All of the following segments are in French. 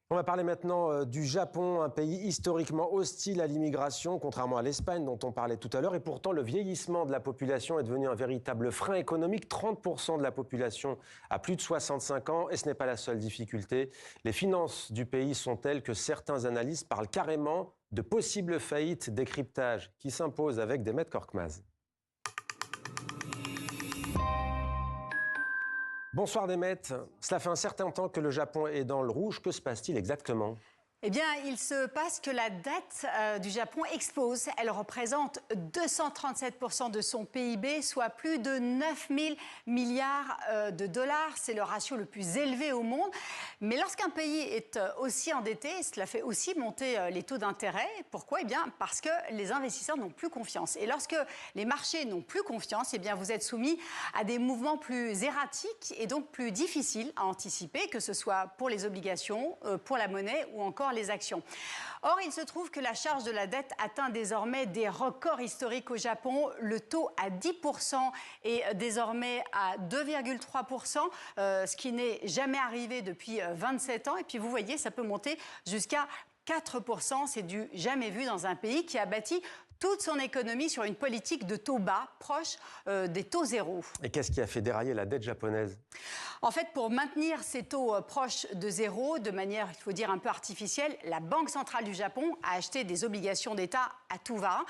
On va parler maintenant du Japon, un pays historiquement hostile à l'immigration, contrairement à l'Espagne dont on parlait tout à l'heure. Et pourtant, le vieillissement de la population est devenu un véritable frein économique. 30% de la population a plus de 65 ans et ce n'est pas la seule difficulté. Les finances du pays sont telles que certains analystes parlent carrément de possibles faillites. Décryptage qui s'impose avec Demet Korkmaz. Bonsoir Demet, cela fait un certain temps que le Japon est dans le rouge. Que se passe-t-il exactement ? Eh bien, il se passe que la dette du Japon explose. Elle représente 237% de son PIB, soit plus de 9 000 milliards de dollars. C'est le ratio le plus élevé au monde. Mais lorsqu'un pays est aussi endetté, cela fait aussi monter les taux d'intérêt. Pourquoi ? Eh bien, parce que les investisseurs n'ont plus confiance. Et lorsque les marchés n'ont plus confiance, eh bien, vous êtes soumis à des mouvements plus erratiques et donc plus difficiles à anticiper, que ce soit pour les obligations, pour la monnaie ou encore les actions. Or, il se trouve que la charge de la dette atteint désormais des records historiques au Japon. Le taux à 10% est désormais à 2,3%, ce qui n'est jamais arrivé depuis 27 ans. Et puis, vous voyez, ça peut monter jusqu'à 4%. C'est du jamais vu dans un pays qui a bâti toute son économie sur une politique de taux bas, proche des taux zéro. Et qu'est-ce qui a fait dérailler la dette japonaise ? En fait, pour maintenir ces taux proches de zéro, de manière, il faut dire, un peu artificielle, la Banque centrale du Japon a acheté des obligations d'État à tout va.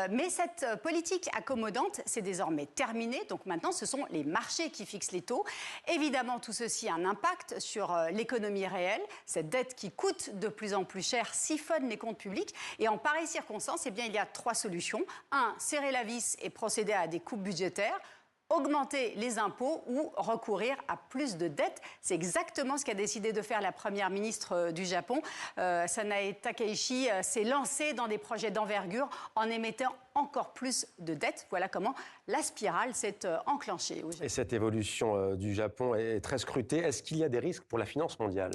Mais cette politique accommodante, c'est désormais terminé. Donc maintenant, ce sont les marchés qui fixent les taux. Évidemment, tout ceci a un impact sur l'économie réelle. Cette dette qui coûte de plus en plus cher siphonne les comptes publics. Et en pareille circonstance, eh bien, il y a trois solutions. 1, serrer la vis et procéder à des coupes budgétaires. Augmenter les impôts ou recourir à plus de dettes. C'est exactement ce qu'a décidé de faire la première ministre du Japon. Sanae Takaichi s'est lancée dans des projets d'envergure en émettant encore plus de dettes. Voilà comment la spirale s'est enclenchée au Japon. Et cette évolution du Japon est très scrutée. Est-ce qu'il y a des risques pour la finance mondiale ?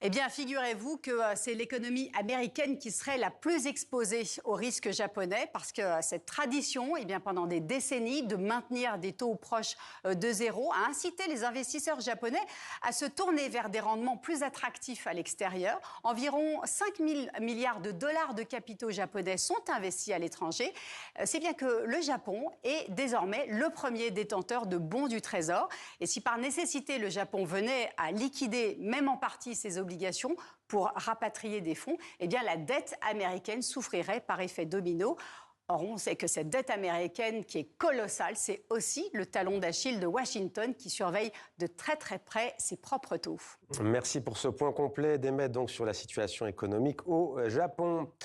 Eh bien, figurez-vous que c'est l'économie américaine qui serait la plus exposée aux risques japonais parce que cette tradition, eh bien, pendant des décennies, de maintenir des taux proches de zéro a incité les investisseurs japonais à se tourner vers des rendements plus attractifs à l'extérieur. Environ 5 000 milliards de dollars de capitaux japonais sont investis à l'étranger. C'est bien que le Japon est désormais le premier détenteur de bons du Trésor. Et si par nécessité, le Japon venait à liquider, même en partie, ses obligations pour rapatrier des fonds, eh bien la dette américaine souffrirait par effet domino. Or, on sait que cette dette américaine qui est colossale, c'est aussi le talon d'Achille de Washington qui surveille de très très près ses propres taux. Merci pour ce point complet, Demet, donc sur la situation économique au Japon.